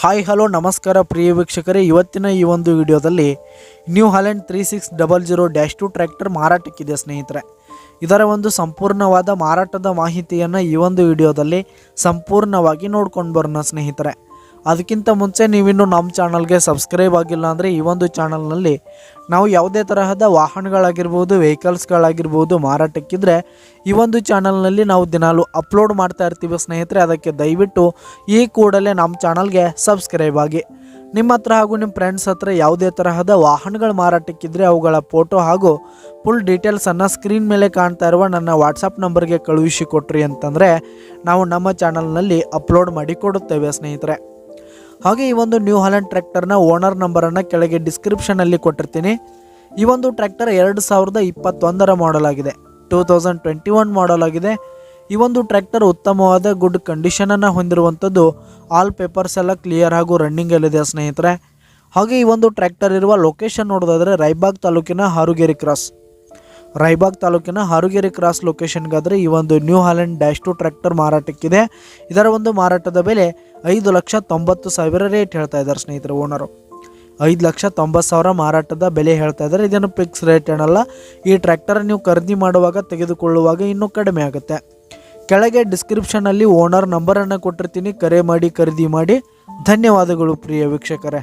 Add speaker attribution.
Speaker 1: Hi hello ನಮಸ್ಕಾರ ಪ್ರಿಯ ವೀಕ್ಷಕರೇ, ಇವತ್ತಿನ ಈ ಒಂದು ವಿಡಿಯೋದಲ್ಲಿ ನ್ಯೂ ಹಾಲೆಂಡ್ 3600-2 ಟ್ರ್ಯಾಕ್ಟರ್ ಮಾರಾಟಕ್ಕಿದೆ ಸ್ನೇಹಿತರೆ. ಇದರ ಒಂದು ಸಂಪೂರ್ಣವಾದ ಮಾರಾಟದ ಮಾಹಿತಿಯನ್ನು ಈ ಒಂದು ವಿಡಿಯೋದಲ್ಲಿ ಸಂಪೂರ್ಣವಾಗಿ ನೋಡ್ಕೊಂಡು ಬರೋಣ ಸ್ನೇಹಿತರೆ. ಅದಕ್ಕಿಂತ ಮುಂಚೆ ನೀವಿನ್ನು ನಮ್ಮ ಚಾನಲ್ಗೆ ಸಬ್ಸ್ಕ್ರೈಬ್ ಆಗಿಲ್ಲ ಅಂದರೆ ಈ ಒಂದು ಚಾನಲ್ನಲ್ಲಿ ನಾವು ಯಾವುದೇ ತರಹದ ವಾಹನಗಳಾಗಿರ್ಬೋದು, ವೆಹಿಕಲ್ಸ್ಗಳಾಗಿರ್ಬೋದು ಮಾರಾಟಕ್ಕಿದ್ರೆ ಈ ಒಂದು ಚಾನಲ್ನಲ್ಲಿ ನಾವು ದಿನಾಲು ಅಪ್ಲೋಡ್ ಮಾಡ್ತಾ ಇರ್ತೀವಿ ಸ್ನೇಹಿತರೆ. ಅದಕ್ಕೆ ದಯವಿಟ್ಟು ಈ ಕೂಡಲೇ ನಮ್ಮ ಚಾನಲ್ಗೆ ಸಬ್ಸ್ಕ್ರೈಬ್ ಆಗಿ. ನಿಮ್ಮ ಹತ್ರ ಹಾಗೂ ನಿಮ್ಮ ಫ್ರೆಂಡ್ಸ್ ಹತ್ರ ಯಾವುದೇ ತರಹದ ವಾಹನಗಳು ಮಾರಾಟಕ್ಕಿದ್ರೆ ಅವುಗಳ ಫೋಟೋ ಹಾಗೂ ಫುಲ್ ಡೀಟೇಲ್ಸನ್ನು ಸ್ಕ್ರೀನ್ ಮೇಲೆ ಕಾಣ್ತಾ ಇರುವ ನನ್ನ ವಾಟ್ಸಪ್ ನಂಬರ್ಗೆ ಕಳುಹಿಸಿ ಕೊಟ್ರಿ ಅಂತಂದರೆ ನಾವು ನಮ್ಮ ಚಾನಲ್ನಲ್ಲಿ ಅಪ್ಲೋಡ್ ಮಾಡಿ ಕೊಡುತ್ತೇವೆ ಸ್ನೇಹಿತರೆ. ಹಾಗೆ ಈ ಒಂದು ನ್ಯೂ ಹಾಲೆಂಡ್ ಟ್ರ್ಯಾಕ್ಟರ್ನ ಓನರ್ ನಂಬರನ್ನು ಕೆಳಗೆ ಡಿಸ್ಕ್ರಿಪ್ಷನಲ್ಲಿ ಕೊಟ್ಟಿರ್ತೀನಿ. ಈ ಒಂದು ಟ್ರ್ಯಾಕ್ಟರ್ 2021 ಮಾಡಲ್ ಆಗಿದೆ, 2021 ಮಾಡಲ್ ಆಗಿದೆ. ಈ ಒಂದು ಟ್ರ್ಯಾಕ್ಟರ್ ಉತ್ತಮವಾದ ಗುಡ್ ಕಂಡೀಷನನ್ನು ಹೊಂದಿರುವಂಥದ್ದು. ಆಲ್ ಪೇಪರ್ಸ್ ಎಲ್ಲ ಕ್ಲಿಯರ್ ಹಾಗೂ ರನ್ನಿಂಗಲ್ಲಿದೆ ಸ್ನೇಹಿತರೆ. ಹಾಗೆ ಈ ಒಂದು ಟ್ರ್ಯಾಕ್ಟರ್ ಇರುವ ಲೊಕೇಶನ್ ನೋಡೋದಾದರೆ ರಾಯಬಾಗ್ ತಾಲೂಕಿನ ಹಾರುಗೇರಿ ಕ್ರಾಸ್ ಲೊಕೇಶನ್ಗಾದರೆ ಈ ಒಂದು ನ್ಯೂ ಹಾಲೆಂಡ್ -2 ಟ್ರ್ಯಾಕ್ಟರ್ ಮಾರಾಟಕ್ಕಿದೆ. ಇದರ ಒಂದು ಮಾರಾಟದ ಬೆಲೆ 5,90,000 ರೇಟ್ ಹೇಳ್ತಾ ಇದ್ದಾರೆ ಸ್ನೇಹಿತರೆ. ಓನರು 5,90,000 ಮಾರಾಟದ ಬೆಲೆ ಹೇಳ್ತಾ ಇದ್ದಾರೆ. ಇದನ್ನು ಫಿಕ್ಸ್ ರೇಟ್ ಏನಲ್ಲ. ಈ ಟ್ರ್ಯಾಕ್ಟರ್ ನೀವು ಖರೀದಿ ಮಾಡುವಾಗ ತೆಗೆದುಕೊಳ್ಳುವಾಗ ಇನ್ನೂ ಕಡಿಮೆ ಆಗುತ್ತೆ. ಕೆಳಗೆ ಡಿಸ್ಕ್ರಿಪ್ಷನಲ್ಲಿ ಓನರ್ ನಂಬರನ್ನು ಕೊಟ್ಟಿರ್ತೀನಿ, ಕರೆ ಮಾಡಿ ಖರೀದಿ ಮಾಡಿ. ಧನ್ಯವಾದಗಳು ಪ್ರಿಯ ವೀಕ್ಷಕರೇ.